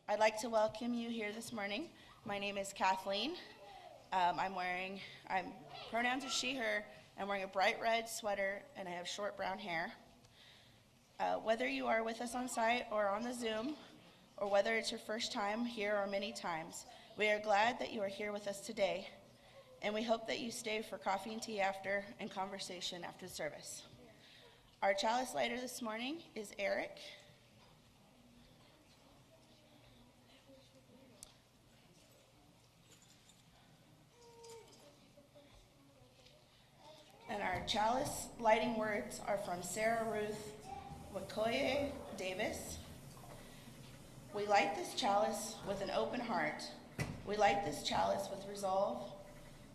I'd like to welcome you here this morning. My name is Kathleen. I'm pronouns are she, her. I'm wearing a bright red sweater and I have short brown hair. Whether you are with us on site or on the Zoom, or whether it's your first time here or many times, we are glad that you are here with us today, and we hope that you stay for coffee and tea after and conversation after the service. Our chalice lighter this morning is Eric. And our chalice lighting words are from Sarah Ruth Wakoye Davis. We light this chalice with an open heart. We light this chalice with resolve.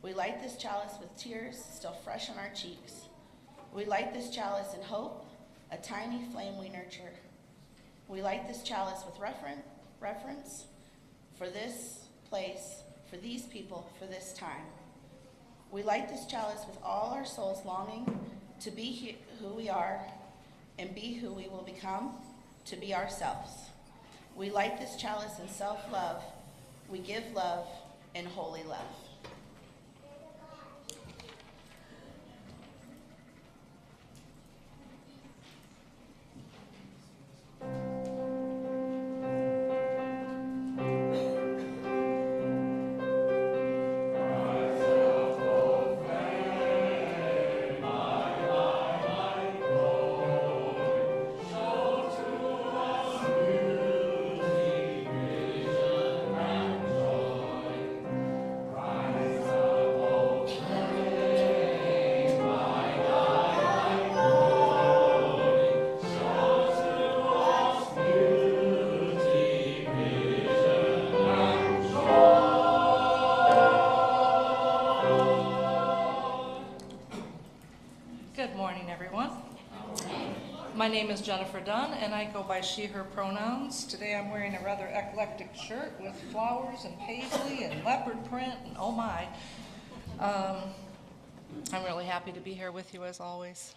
We light this chalice with tears still fresh on our cheeks. We light this chalice in hope, a tiny flame we nurture. We light this chalice with reverence for this place, for these people, for this time. We light this chalice with all our souls longing to be who we are and be who we will become, to be ourselves. We light this chalice in self-love. We give love in holy love. My name is Jennifer Dunn, and I go by she, her pronouns. Today I'm wearing a rather eclectic shirt with flowers and paisley and leopard print, and oh my. I'm really happy to be here with you as always.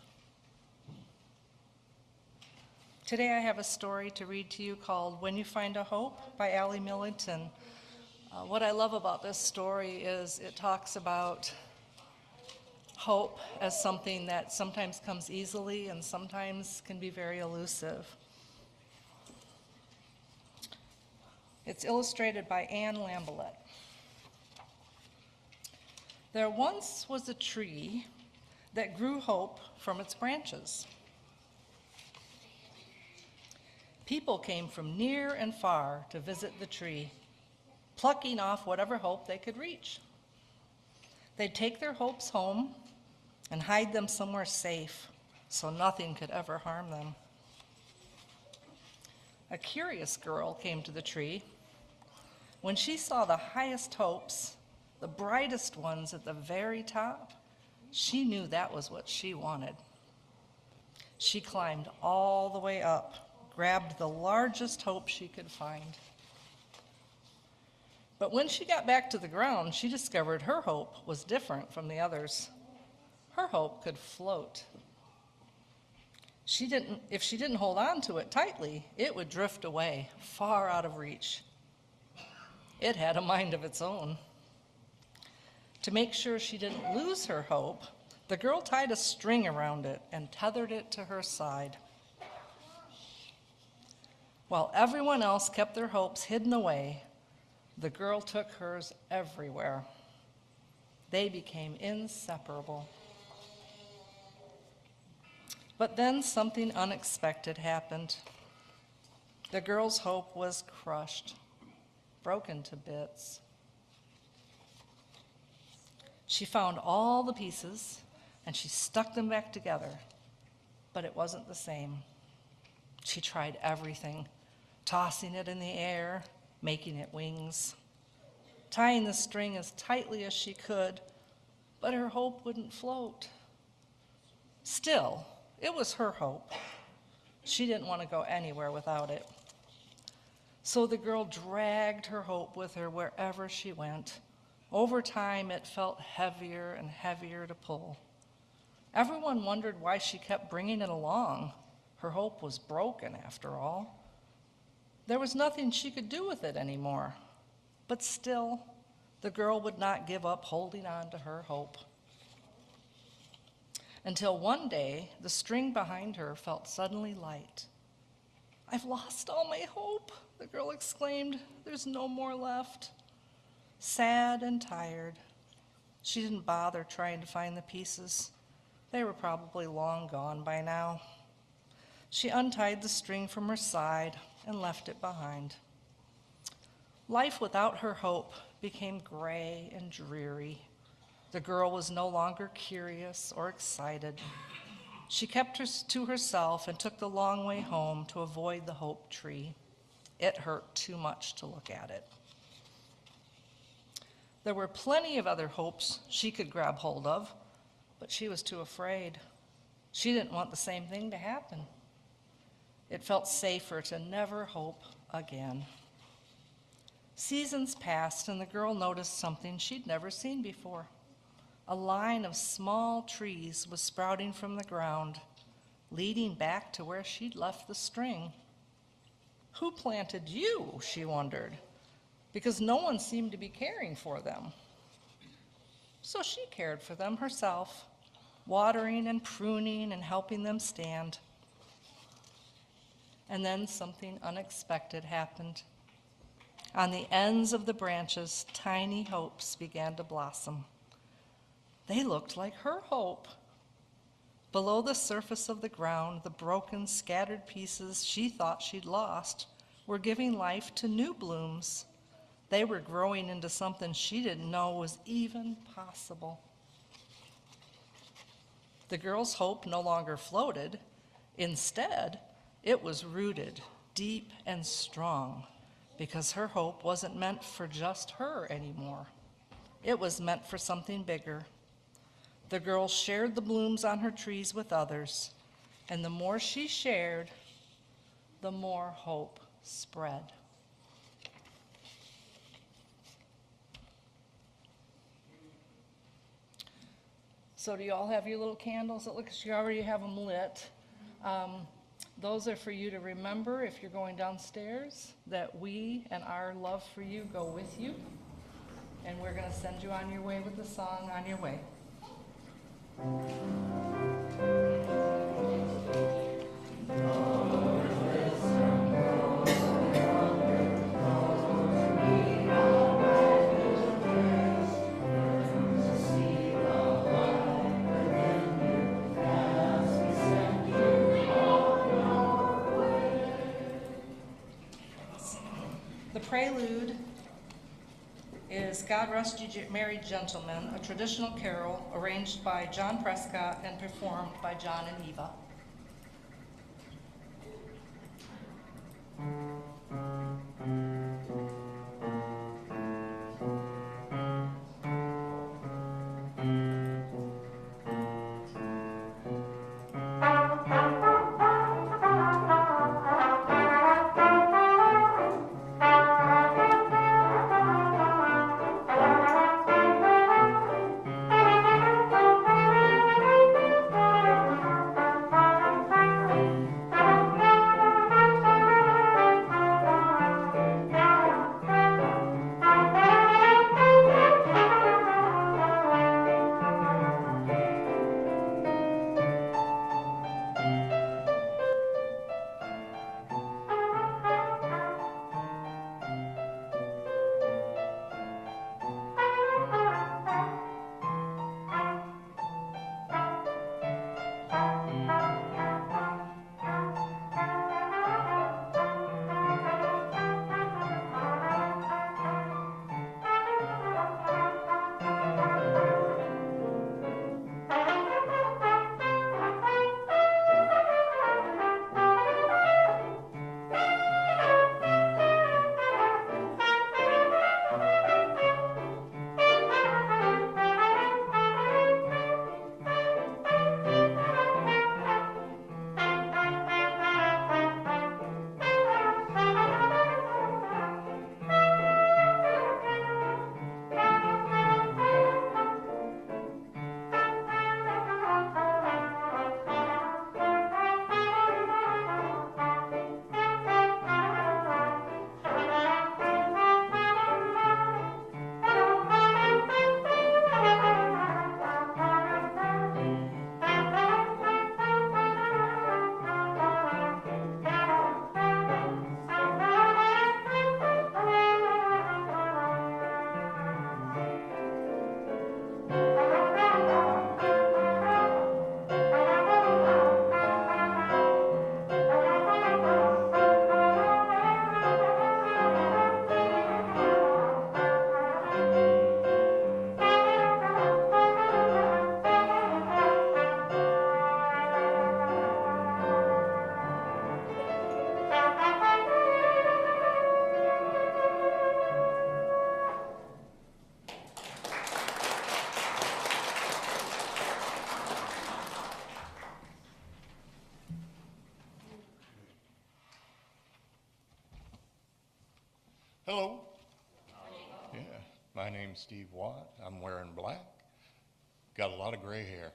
Today I have a story to read to you called When You Find a Hope by Allie Millington. What I love about this story is it talks about hope as something that sometimes comes easily and sometimes can be very elusive. It's illustrated by Anne Lambelet. There once was a tree that grew hope from its branches. People came from near and far to visit the tree, plucking off whatever hope they could reach. They'd take their hopes home and hide them somewhere safe so nothing could ever harm them. A curious girl came to the tree. When she saw the highest hopes, the brightest ones at the very top, she knew that was what she wanted. She climbed all the way up, grabbed the largest hope she could find. But when she got back to the ground, she discovered her hope was different from the others. Her hope could float. If she didn't hold on to it tightly, it would drift away, far out of reach. It had a mind of its own. To make sure she didn't lose her hope, the girl tied a string around it and tethered it to her side. While everyone else kept their hopes hidden away, the girl took hers everywhere. They became inseparable. But then something unexpected happened. The girl's hope was crushed, broken to bits. She found all the pieces and she stuck them back together, but it wasn't the same. She tried everything, tossing it in the air, making it wings, tying the string as tightly as she could, but her hope wouldn't float. Still, it was her hope. She didn't want to go anywhere without it. So the girl dragged her hope with her wherever she went. Over time, it felt heavier and heavier to pull. Everyone wondered why she kept bringing it along. Her hope was broken, after all. There was nothing she could do with it anymore. But still, the girl would not give up holding on to her hope. Until one day, the string behind her felt suddenly light. "I've lost all my hope," the girl exclaimed. "There's no more left." Sad and tired, she didn't bother trying to find the pieces. They were probably long gone by now. She untied the string from her side and left it behind. Life without her hope became gray and dreary. The girl was no longer curious or excited. She kept her to herself and took the long way home to avoid the hope tree. It hurt too much to look at it. There were plenty of other hopes she could grab hold of, but she was too afraid. She didn't want the same thing to happen. It felt safer to never hope again. Seasons passed, and the girl noticed something she'd never seen before. A line of small trees was sprouting from the ground, leading back to where she'd left the string. Who planted you, she wondered, because no one seemed to be caring for them. So she cared for them herself, watering and pruning and helping them stand. And then something unexpected happened. On the ends of the branches, tiny hopes began to blossom. They looked like her hope. Below the surface of the ground, the broken, scattered pieces she thought she'd lost were giving life to new blooms. They were growing into something she didn't know was even possible. The girl's hope no longer floated. Instead, it was rooted deep and strong, because her hope wasn't meant for just her anymore. It was meant for something bigger. The girl shared the blooms on her trees with others, and the more she shared, the more hope spread. So do you all have your little candles? It looks like you already have them lit. Those are for you to remember if you're going downstairs, that we and our love for you go with you. And we're going to send you on your way with the song, On Your Way. The prelude is God Rest You Merry Gentlemen, a traditional carol arranged by John Prescott and performed by John and Eva. Hello. Yeah, my name's Steve Watt. I'm wearing black. Got a lot of gray hair.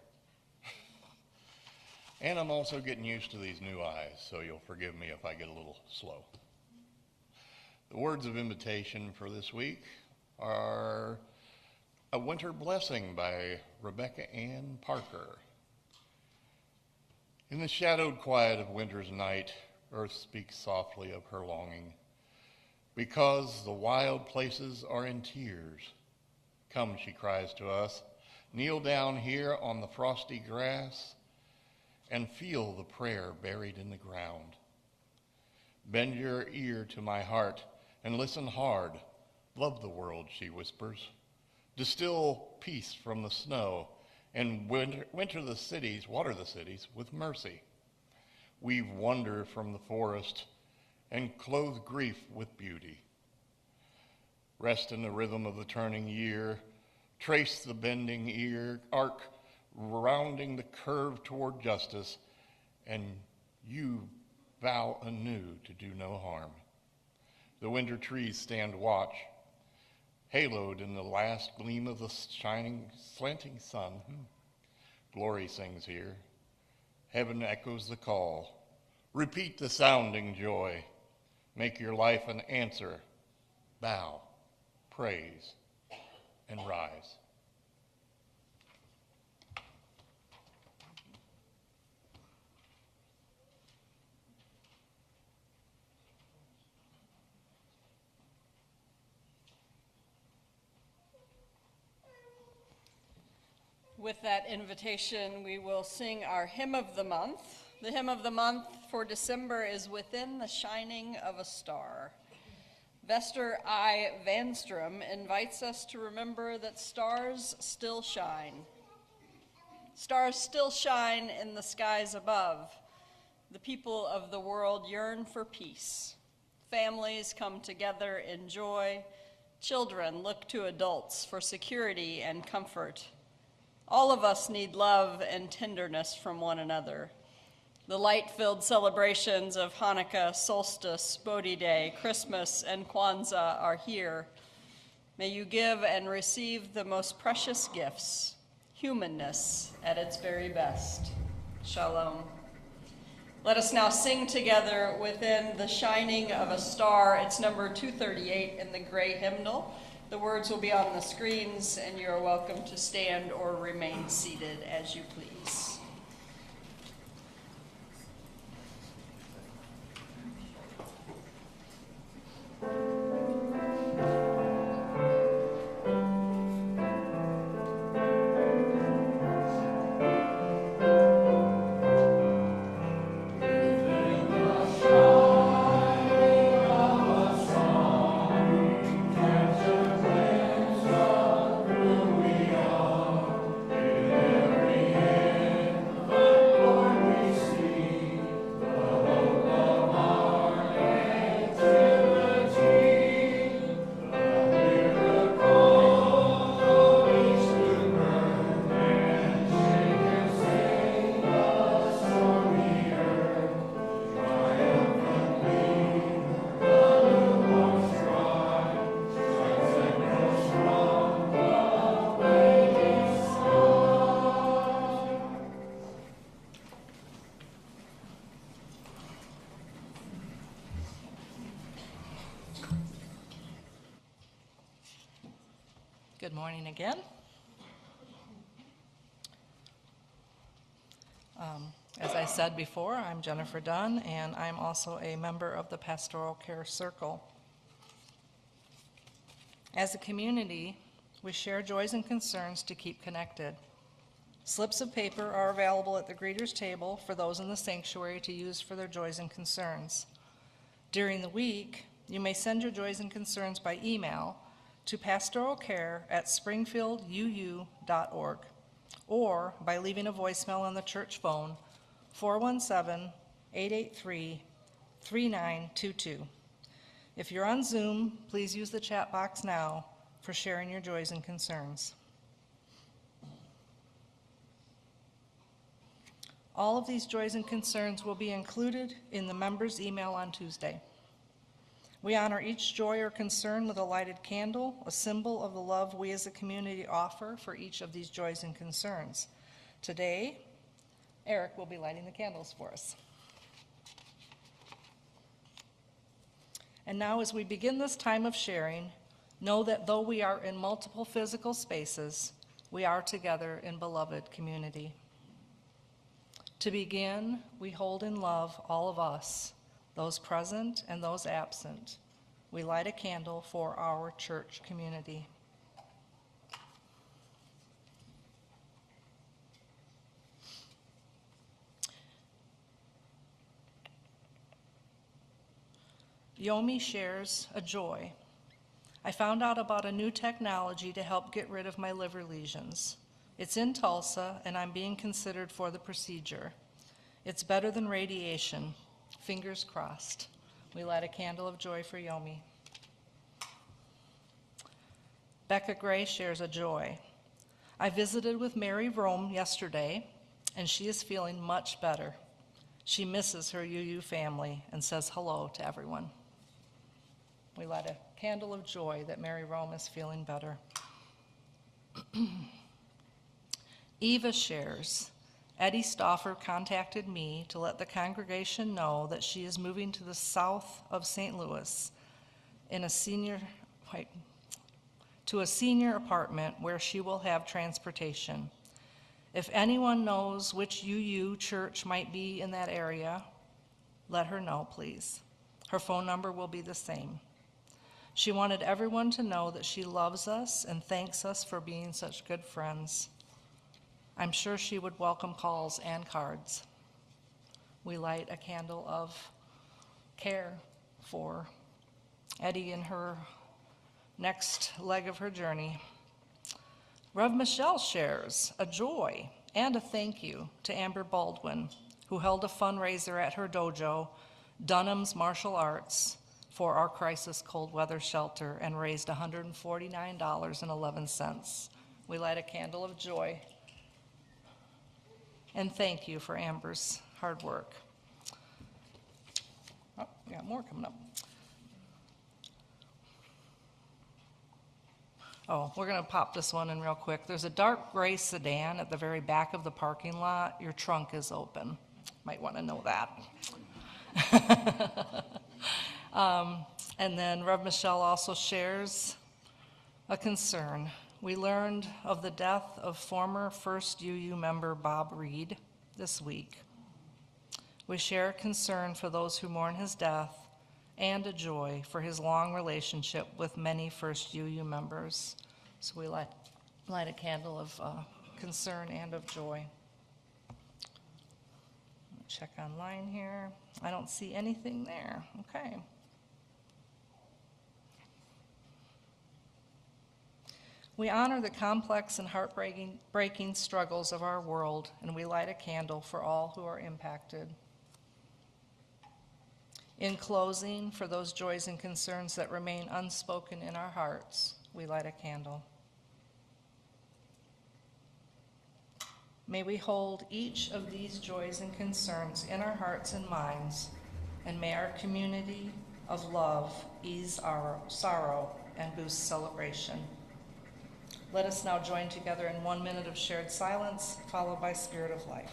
And I'm also getting used to these new eyes, so you'll forgive me if I get a little slow. The words of invitation for this week are A Winter Blessing by Rebecca Ann Parker. In the shadowed quiet of winter's night, earth speaks softly of her longing. Because the wild places are in tears. Come, she cries to us, kneel down here on the frosty grass and feel the prayer buried in the ground. Bend your ear to my heart and listen hard. Love the world, she whispers. Distill peace from the snow and water the cities with mercy. Weave wonder from the forest and clothe grief with beauty. Rest in the rhythm of the turning year. Trace the bending arc rounding the curve toward justice, and you vow anew to do no harm. The winter trees stand watch, haloed in the last gleam of the shining, slanting sun. Glory sings here. Heaven echoes the call. Repeat the sounding joy. Make your life an answer. Bow, praise, and rise. With that invitation, we will sing our hymn of the month. The hymn of the month for December is Within the Shining of a Star. Vester I. Vanstrom invites us to remember that stars still shine. Stars still shine in the skies above. The people of the world yearn for peace. Families come together in joy. Children look to adults for security and comfort. All of us need love and tenderness from one another. The light-filled celebrations of Hanukkah, Solstice, Bodhi Day, Christmas, and Kwanzaa are here. May you give and receive the most precious gifts, humanness at its very best. Shalom. Let us now sing together Within the Shining of a Star. It's number 238 in the gray hymnal. The words will be on the screens, and you're welcome to stand or remain seated as you please. Good morning again. As I said before, I'm Jennifer Dunn, and I'm also a member of the Pastoral Care Circle. As a community, we share joys and concerns to keep connected. Slips of paper are available at the greeters table for those in the sanctuary to use for their joys and concerns. During the week, you may send your joys and concerns by email to pastoralcare@springfielduu.org or by leaving a voicemail on the church phone 417-883-3922. If you're on Zoom, please use the chat box now for sharing your joys and concerns. All of these joys and concerns will be included in the members' email on Tuesday. We honor each joy or concern with a lighted candle, a symbol of the love we as a community offer for each of these joys and concerns. Today, Eric will be lighting the candles for us. And now, as we begin this time of sharing, know that though we are in multiple physical spaces, we are together in beloved community. To begin, we hold in love all of us, those present and those absent. We light a candle for our church community. Yomi shares a joy. I found out about a new technology to help get rid of my liver lesions. It's in Tulsa, and I'm being considered for the procedure. It's better than radiation. Fingers crossed. We light a candle of joy for Yomi. Becca Gray shares a joy. I visited with Mary Rome yesterday, and she is feeling much better. She misses her UU family and says hello to everyone. We light a candle of joy that Mary Rome is feeling better. Eva shares, Eddie Stauffer contacted me to let the congregation know that she is moving to the south of St. Louis to a senior apartment where she will have transportation. If anyone knows which UU church might be in that area, let her know, please. Her phone number will be the same. She wanted everyone to know that she loves us and thanks us for being such good friends. I'm sure she would welcome calls and cards. We light a candle of care for Eddie in her next leg of her journey. Rev Michelle shares a joy and a thank you to Amber Baldwin, who held a fundraiser at her dojo, Dunham's Martial Arts, for our crisis cold weather shelter and raised $149.11. We light a candle of joy and thank you for Amber's hard work. Oh, we got more coming up. Oh, we're going to pop this one in real quick. There's a dark gray sedan at the very back of the parking lot. Your trunk is open. Might want to know that. And then Rev Michelle also shares a concern. We learned of the death of former First UU member Bob Reed this week. We share a concern for those who mourn his death and a joy for his long relationship with many First UU members. So we light a candle of concern and of joy. Check online here. I don't see anything there. Okay. We honor the complex and heartbreaking struggles of our world, and we light a candle for all who are impacted. In closing, for those joys and concerns that remain unspoken in our hearts, we light a candle. May we hold each of these joys and concerns in our hearts and minds, and may our community of love ease our sorrow and boost celebration. Let us now join together in 1 minute of shared silence, followed by Spirit of Life.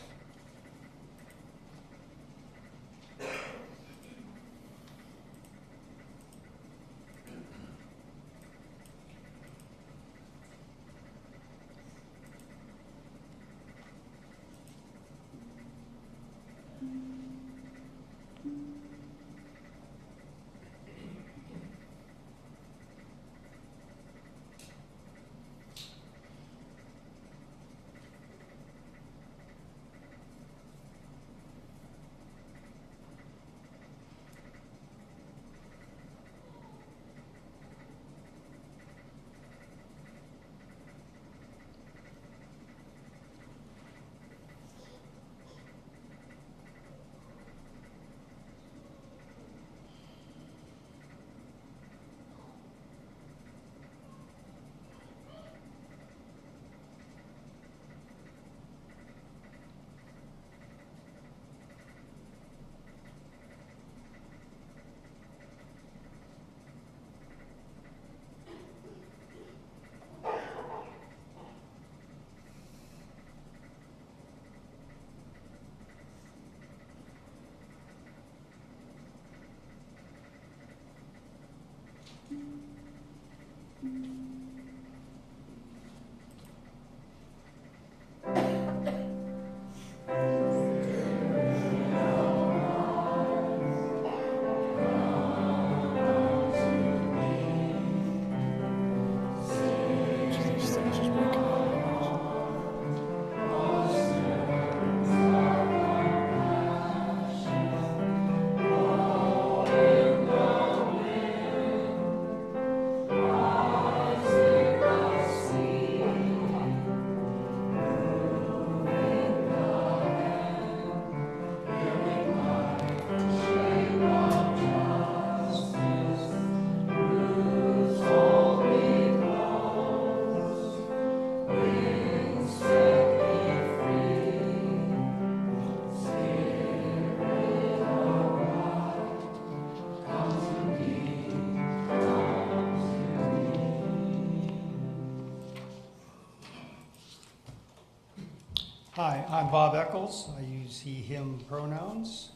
Hi, I'm Bob Eccles. I use he, him pronouns.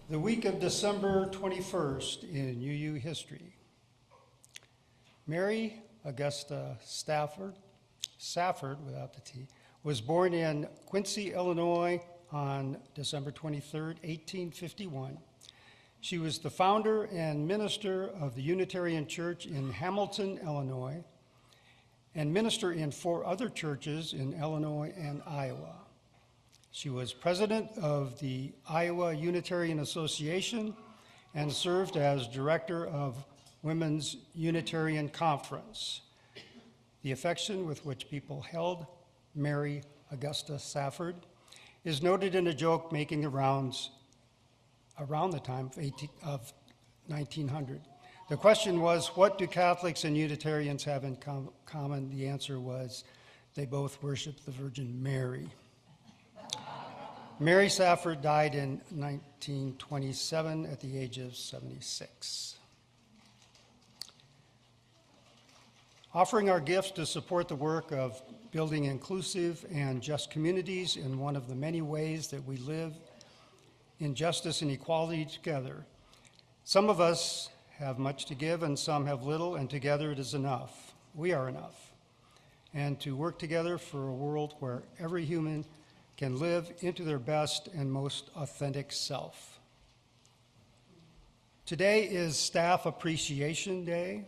The week of December 21st in UU history. Mary Augusta Safford without the T, was born in Quincy, Illinois on December 23rd, 1851. She was the founder and minister of the Unitarian Church in Hamilton, Illinois, and minister in 4 other churches in Illinois and Iowa. She was president of the Iowa Unitarian Association and served as director of Women's Unitarian Conference. The affection with which people held Mary Augusta Safford is noted in a joke making the rounds around the time of 1900. The question was, what do Catholics and Unitarians have in common? The answer was, they both worship the Virgin Mary. Mary Safford died in 1927 at the age of 76. Offering our gifts to support the work of building inclusive and just communities in one of the many ways that we live in justice and equality together. Some of us have much to give and some have little, and together it is enough. We are enough. And to work together for a world where every human can live into their best and most authentic self. Today is Staff Appreciation Day,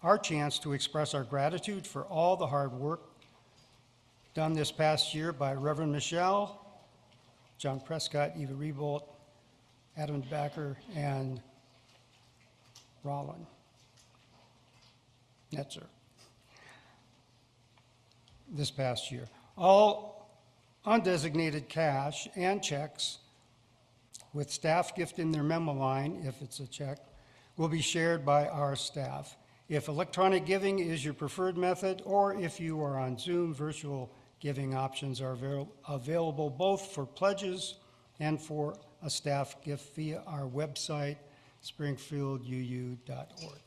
our chance to express our gratitude for all the hard work done this past year by Reverend Michelle, John Prescott, Eva Rebolt, Adam Backer, and Rollin Netzer this past year. All undesignated cash and checks with staff gift in their memo line, if it's a check, will be shared by our staff. If electronic giving is your preferred method, or if you are on Zoom, virtual giving options are available both for pledges and for a staff gift via our website, springfielduu.org.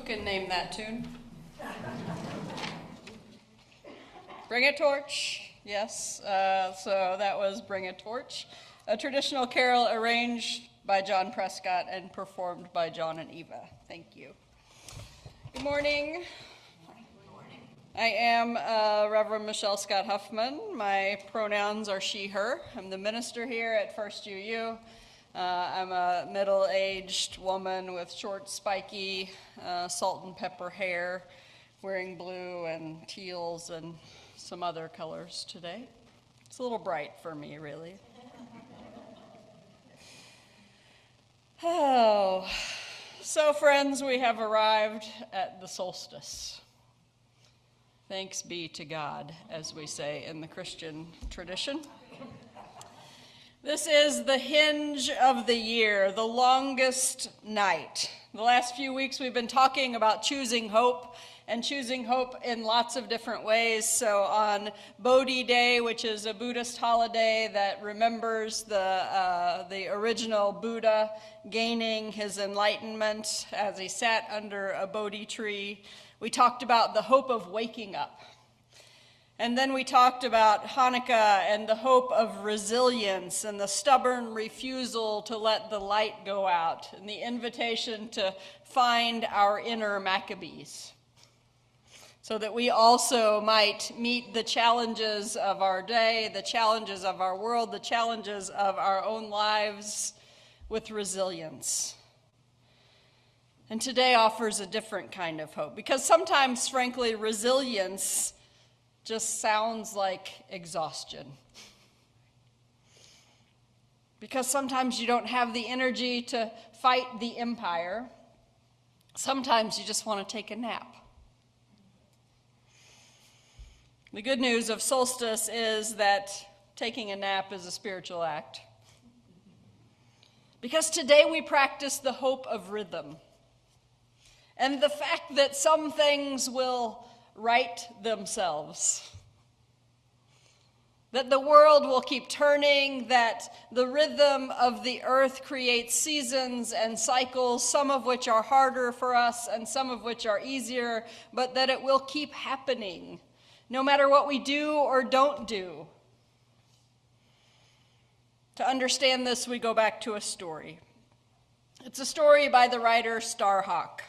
Can name that tune? Bring a Torch, yes. So that was Bring a Torch, a traditional carol arranged by John Prescott and performed by John and Eva. Thank you. Good morning. I am Reverend Michelle Scott Huffman. My pronouns are she, her. I'm the minister here at First UU. I'm a middle-aged woman with short, spiky, salt and pepper hair, wearing blue and teals and some other colors today. It's a little bright for me, really. Oh, so friends, we have arrived at the solstice. Thanks be to God, as we say in the Christian tradition. This is the hinge of the year, the longest night. The last few weeks we've been talking about choosing hope, and choosing hope in lots of different ways. So on Bodhi Day, which is a Buddhist holiday that remembers the original Buddha gaining his enlightenment as he sat under a Bodhi tree, we talked about the hope of waking up. And then we talked about Hanukkah and the hope of resilience and the stubborn refusal to let the light go out and the invitation to find our inner Maccabees so that we also might meet the challenges of our day, the challenges of our world, the challenges of our own lives with resilience. And today offers a different kind of hope because sometimes, frankly, resilience just sounds like exhaustion. Because sometimes you don't have the energy to fight the empire. Sometimes you just want to take a nap. The good news of solstice is that taking a nap is a spiritual act. Because today we practice the hope of rhythm. And the fact that some things will right themselves. That the world will keep turning, that the rhythm of the earth creates seasons and cycles, some of which are harder for us and some of which are easier, but that it will keep happening, no matter what we do or don't do. To understand this, we go back to a story. It's a story by the writer Starhawk.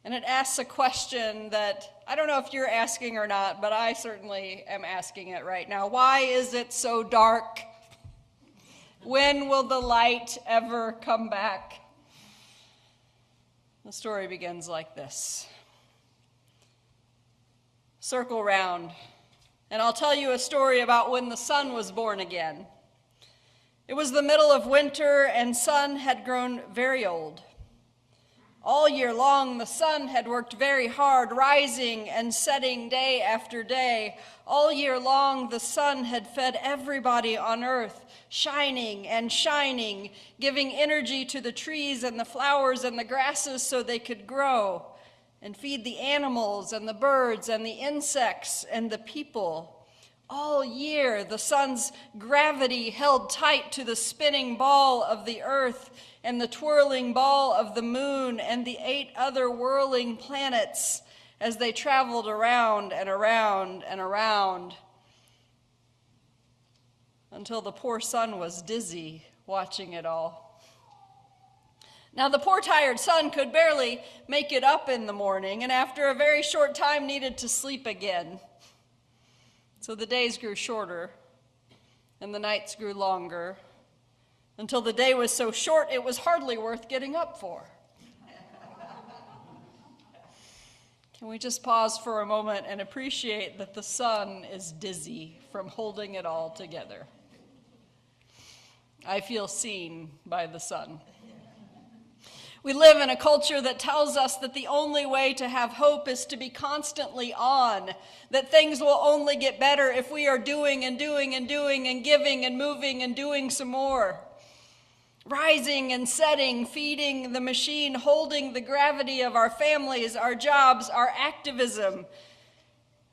And it asks a question that I don't know if you're asking or not, but I certainly am asking it right now. Why is it so dark? When will the light ever come back? The story begins like this. Circle round, and I'll tell you a story about when the sun was born again. It was the middle of winter, and sun had grown very old. All year long, the sun had worked very hard, rising and setting day after day. All year long, the sun had fed everybody on earth, shining and shining, giving energy to the trees and the flowers and the grasses so they could grow and feed the animals and the birds and the insects and the people. All year, the sun's gravity held tight to the spinning ball of the earth and the twirling ball of the moon and the 8 other whirling planets as they traveled around and around and around until the poor sun was dizzy watching it all. Now, the poor tired sun could barely make it up in the morning, and after a very short time needed to sleep again. So the days grew shorter, and the nights grew longer, until the day was so short it was hardly worth getting up for. Can we just pause for a moment and appreciate that the sun is dizzy from holding it all together? I feel seen by the sun. We live in a culture that tells us that the only way to have hope is to be constantly on, that things will only get better if we are doing and doing and doing and giving and moving and doing some more. Rising and setting, feeding the machine, holding the gravity of our families, our jobs, our activism.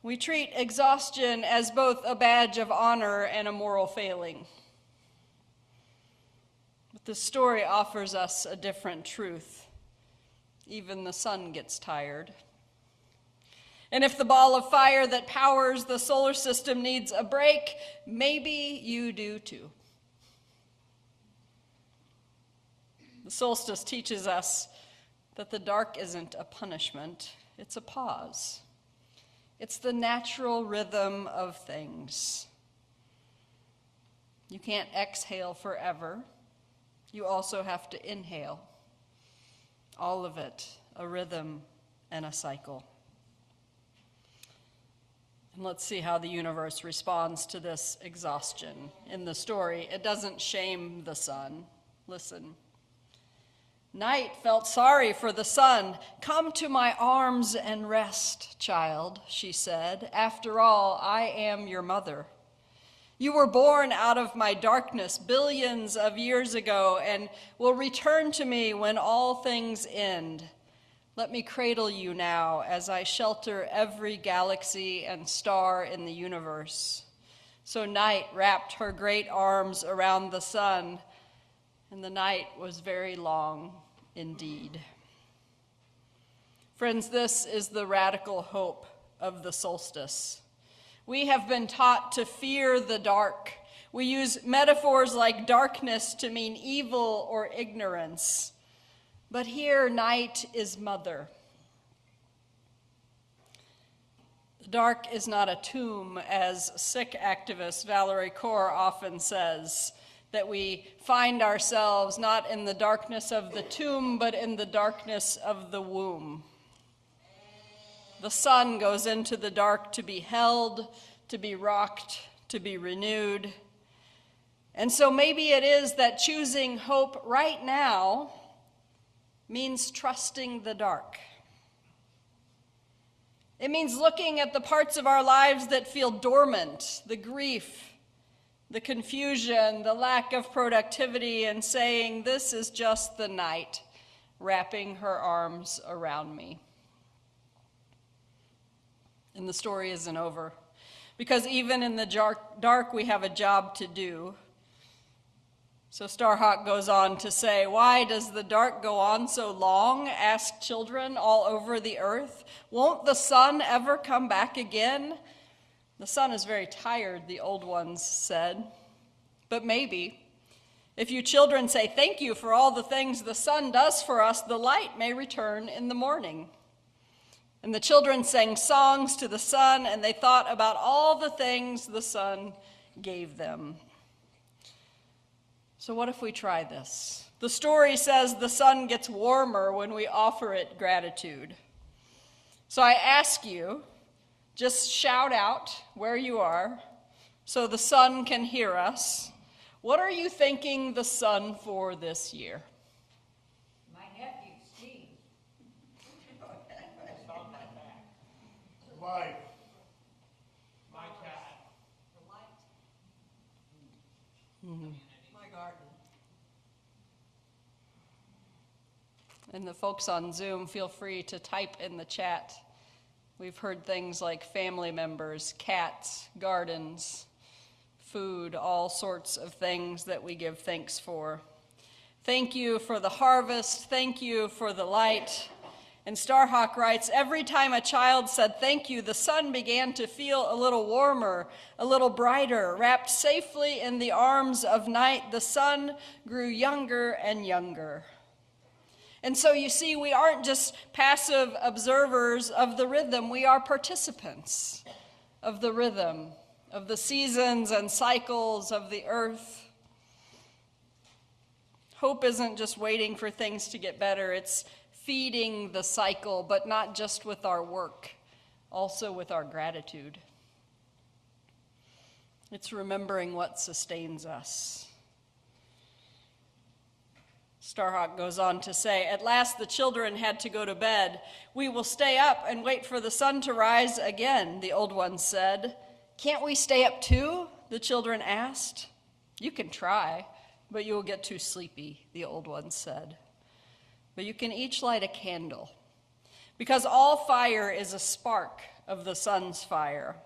We treat exhaustion as both a badge of honor and a moral failing. But the story offers us a different truth. Even the sun gets tired. And if the ball of fire that powers the solar system needs a break, maybe you do too. The solstice teaches us that the dark isn't a punishment, it's a pause. It's the natural rhythm of things. You can't exhale forever. You also have to inhale. All of it, a rhythm and a cycle. And let's see how the universe responds to this exhaustion. In the story, it doesn't shame the sun. Listen. Night felt sorry for the sun. "Come to my arms and rest, child," she said. "After all, I am your mother. You were born out of my darkness billions of years ago and will return to me when all things end. Let me cradle you now as I shelter every galaxy and star in the universe." So night wrapped her great arms around the sun, and the night was very long indeed. Friends, this is the radical hope of the solstice. We have been taught to fear the dark. We use metaphors like darkness to mean evil or ignorance. But here, night is mother. The dark is not a tomb, as sick activist Valerie Kaur often says, that we find ourselves not in the darkness of the tomb, but in the darkness of the womb. The sun goes into the dark to be held, to be rocked, to be renewed. And so maybe it is that choosing hope right now means trusting the dark. It means looking at the parts of our lives that feel dormant, the grief, the confusion, the lack of productivity, and saying, "This is just the night wrapping her arms around me." And the story isn't over, because even in the dark we have a job to do. So Starhawk goes on to say, "Why does the dark go on so long?" asked children all over the earth. "Won't the sun ever come back again?" "The sun is very tired," the old ones said. "But maybe, if you children say thank you for all the things the sun does for us, the light may return in the morning." And the children sang songs to the sun, and they thought about all the things the sun gave them. So what if we try this? The story says the sun gets warmer when we offer it gratitude. So I ask you, just shout out where you are so the sun can hear us. What are you thanking the sun for this year? My nephew, Steve. It's on my back. Life. My cat. The light. My garden. And the folks on Zoom, feel free to type in the chat. We've heard things like family members, cats, gardens, food, all sorts of things that we give thanks for. Thank you for the harvest. Thank you for the light. And Starhawk writes, "Every time a child said thank you, the sun began to feel a little warmer, a little brighter. Wrapped safely in the arms of night, the sun grew younger and younger." And so you see, we aren't just passive observers of the rhythm, we are participants of the rhythm, of the seasons and cycles of the earth. Hope isn't just waiting for things to get better, it's feeding the cycle, but not just with our work, also with our gratitude. It's remembering what sustains us. Starhawk goes on to say, "At last the children had to go to bed. 'We will stay up and wait for the sun to rise again,' the old ones said. 'Can't we stay up too?' the children asked. 'You can try, but you will get too sleepy,' the old ones said. 'But you can each light a candle, because all fire is a spark of the sun's fire.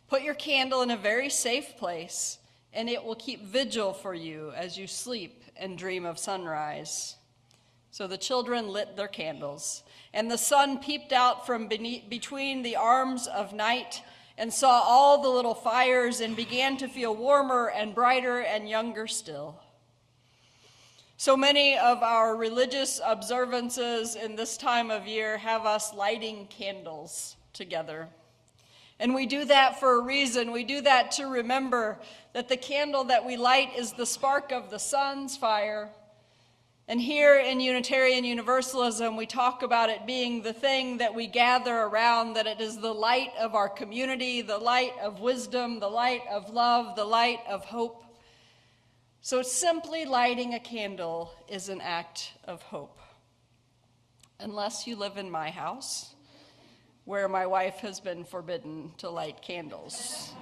Put your candle in a very safe place, and it will keep vigil for you as you sleep and dream of sunrise.' So the children lit their candles, and the sun peeped out from between the arms of night and saw all the little fires and began to feel warmer and brighter and younger still. So many of our religious observances in this time of year have us lighting candles together. And we do that for a reason. We do that to remember that the candle that we light is the spark of the sun's fire. And here in Unitarian Universalism, we talk about it being the thing that we gather around, that it is the light of our community, the light of wisdom, the light of love, the light of hope. So simply lighting a candle is an act of hope. Unless you live in my house, where my wife has been forbidden to light candles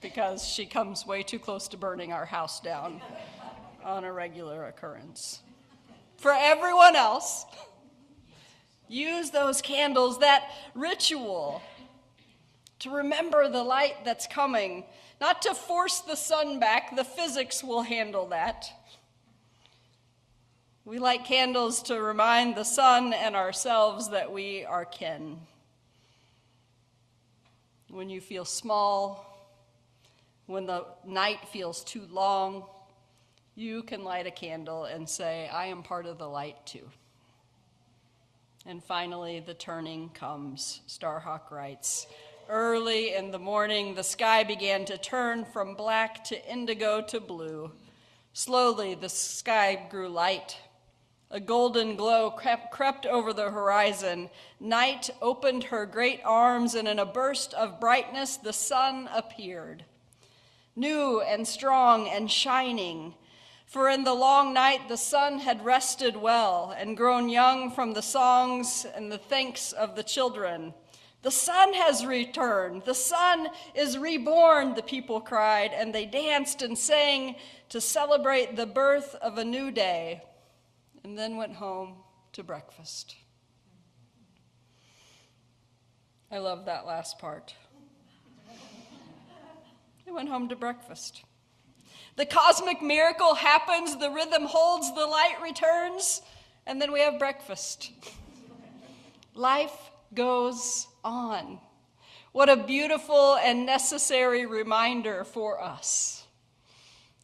because she comes way too close to burning our house down on a regular occurrence. For everyone else, use those candles, that ritual, to remember the light that's coming, not to force the sun back. The physics will handle that. We light candles to remind the sun and ourselves that we are kin. When you feel small, when the night feels too long, you can light a candle and say, I am part of the light too. And finally, the turning comes. Starhawk writes, early in the morning, the sky began to turn from black to indigo to blue. Slowly, the sky grew light. A golden glow crept over the horizon. Night opened her great arms, and in a burst of brightness, the sun appeared. New and strong and shining, for in the long night the sun had rested well and grown young from the songs and the thanks of the children. The sun has returned. The sun is reborn, the people cried, and they danced and sang to celebrate the birth of a new day, and then went home to breakfast. I love that last part. They went home to breakfast. The cosmic miracle happens, the rhythm holds, the light returns, and then we have breakfast. Life goes on. What a beautiful and necessary reminder for us.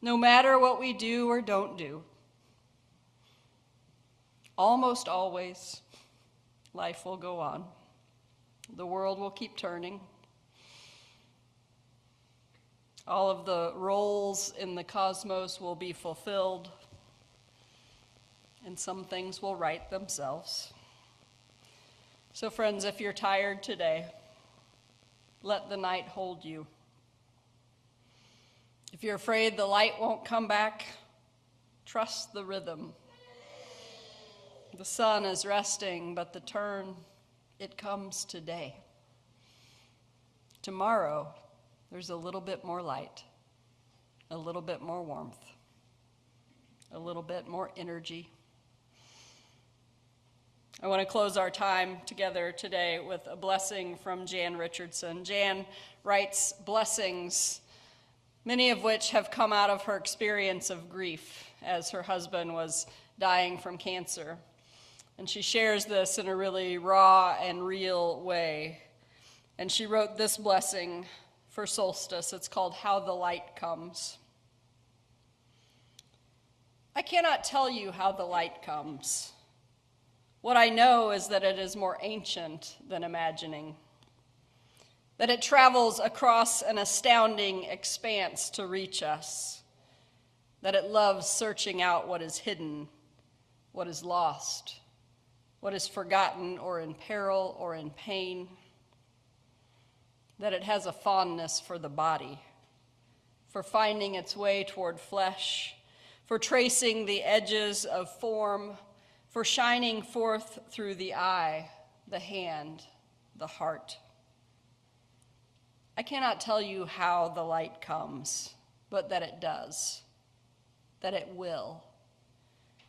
No matter what we do or don't do, almost always, life will go on. The world will keep turning. All of the roles in the cosmos will be fulfilled, and some things will right themselves. So, friends, if you're tired today, let the night hold you. If you're afraid the light won't come back, trust the rhythm. The sun is resting, but the turn, it comes today. Tomorrow, there's a little bit more light, a little bit more warmth, a little bit more energy. I want to close our time together today with a blessing from Jan Richardson. Jan writes blessings, many of which have come out of her experience of grief as her husband was dying from cancer. And she shares this in a really raw and real way. And she wrote this blessing for solstice. It's called How the Light Comes. I cannot tell you how the light comes. What I know is that it is more ancient than imagining, that it travels across an astounding expanse to reach us, that it loves searching out what is hidden, what is lost, what is forgotten or in peril or in pain, that it has a fondness for the body, for finding its way toward flesh, for tracing the edges of form, for shining forth through the eye, the hand, the heart. I cannot tell you how the light comes, but that it does, that it will,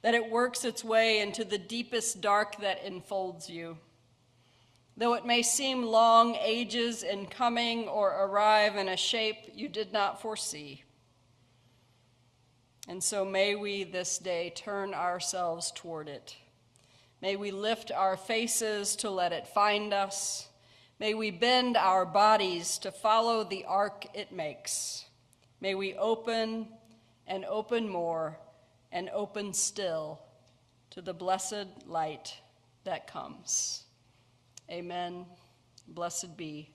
that it works its way into the deepest dark that enfolds you. Though it may seem long ages in coming or arrive in a shape you did not foresee. And so may we this day turn ourselves toward it. May we lift our faces to let it find us. May we bend our bodies to follow the arc it makes. May we open and open more and open still to the blessed light that comes. Amen Blessed be,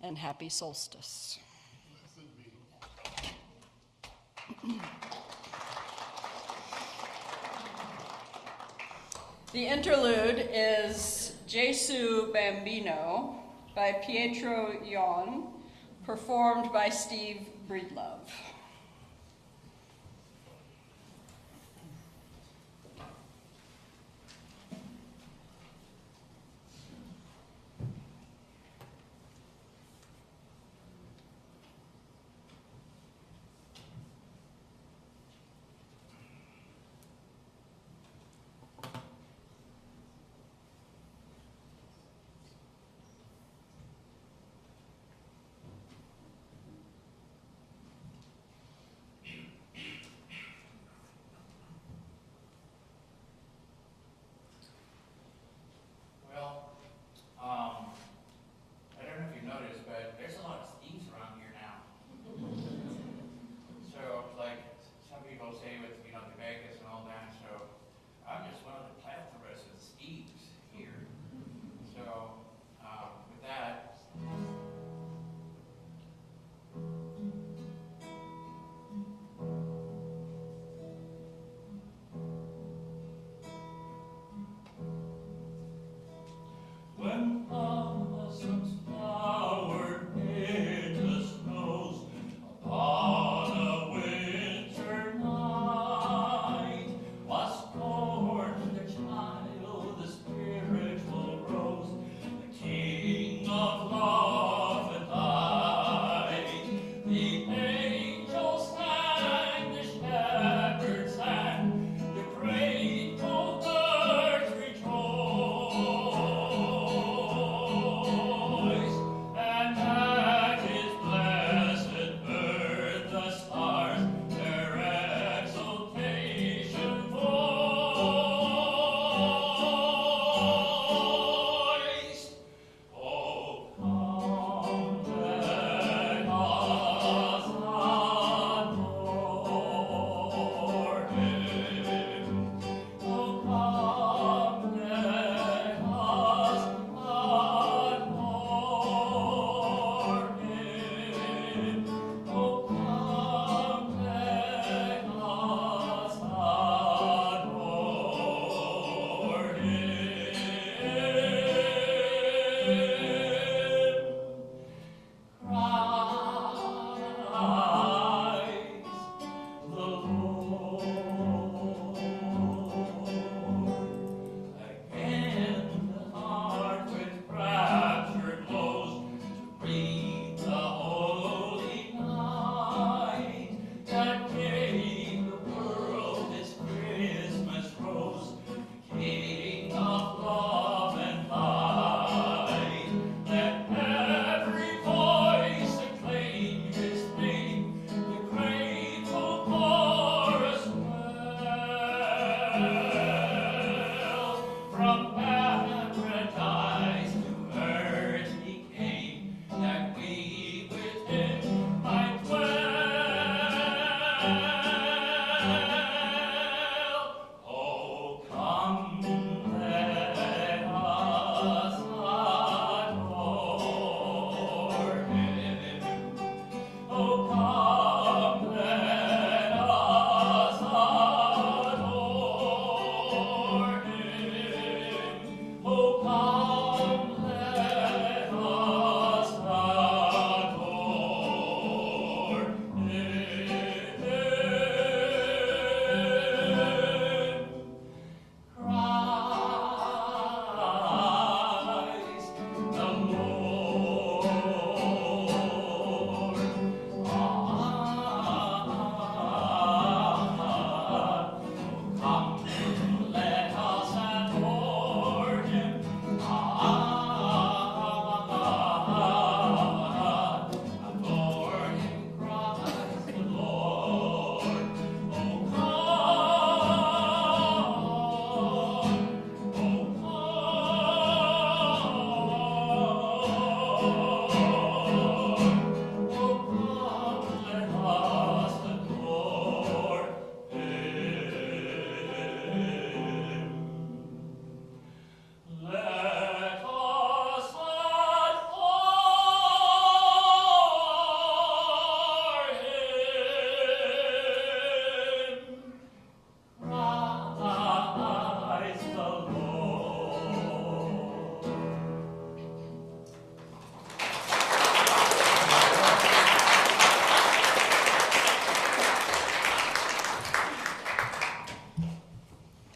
and happy solstice. The interlude is Gesù Bambino by Pietro Ion, performed by Steve Breedlove.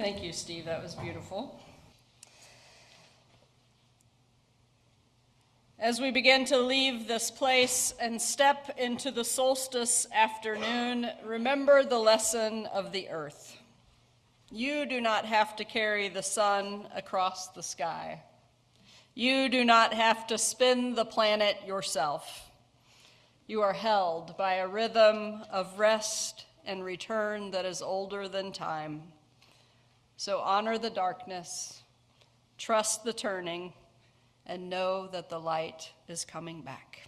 Thank you, Steve. That was beautiful. As we begin to leave this place and step into the solstice afternoon, remember the lesson of the earth. You do not have to carry the sun across the sky. You do not have to spin the planet yourself. You are held by a rhythm of rest and return that is older than time. So honor the darkness, trust the turning, and know that the light is coming back.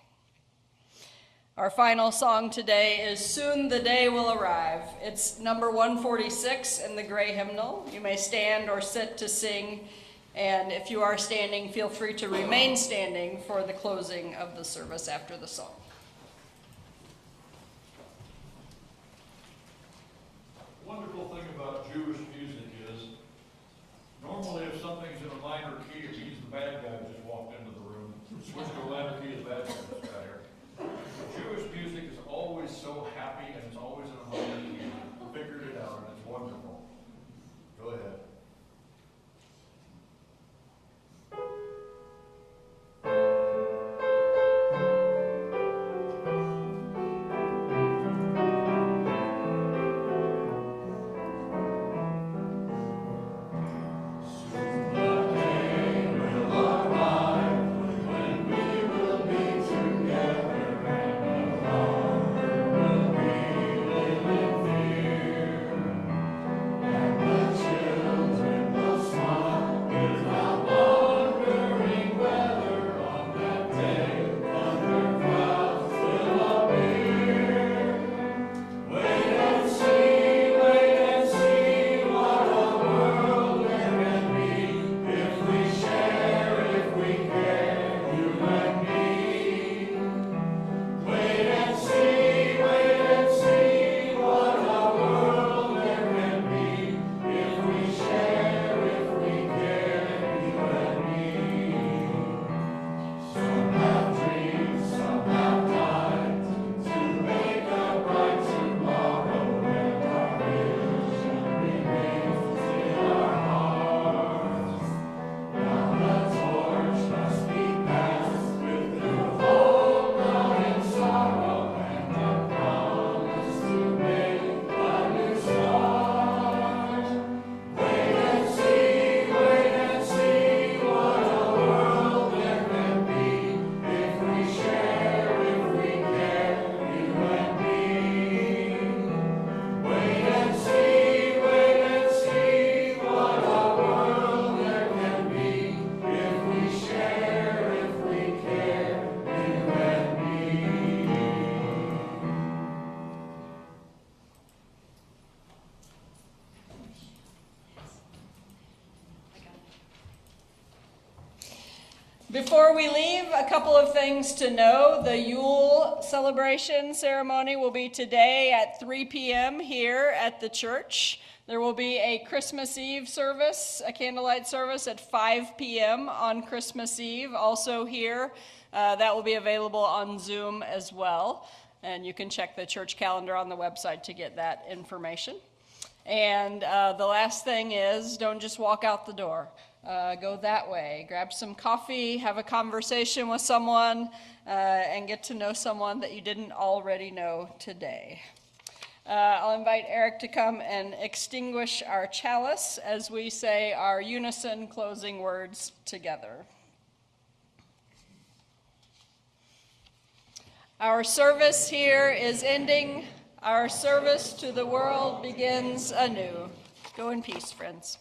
Our final song today is Soon the Day Will Arrive. It's number 146 in the gray hymnal. You may stand or sit to sing, and if you are standing, feel free to remain standing for the closing of the service after the song. The wonderful thing about Jewish music is normally if something's in a minor key, it means the bad guy just walked into the room. Switch to a minor key, the bad guy just got here. Jewish music is always so happy and it's always in a minor key. We figured it out and it's wonderful. Go ahead. Before we leave, a couple of things to know. The Yule celebration ceremony will be today at 3 p.m. here at the church. There will be a Christmas Eve service, a candlelight service at 5 p.m. on Christmas Eve, also here. That will be available on Zoom as well. And you can check the church calendar on the website to get that information. And the last thing is, don't just walk out the door. Go that way. Grab some coffee, have a conversation with someone, and get to know someone that you didn't already know today. I'll invite Eric to come and extinguish our chalice as we say our unison closing words together. Our service here is ending. Our service to the world begins anew. Go in peace, friends.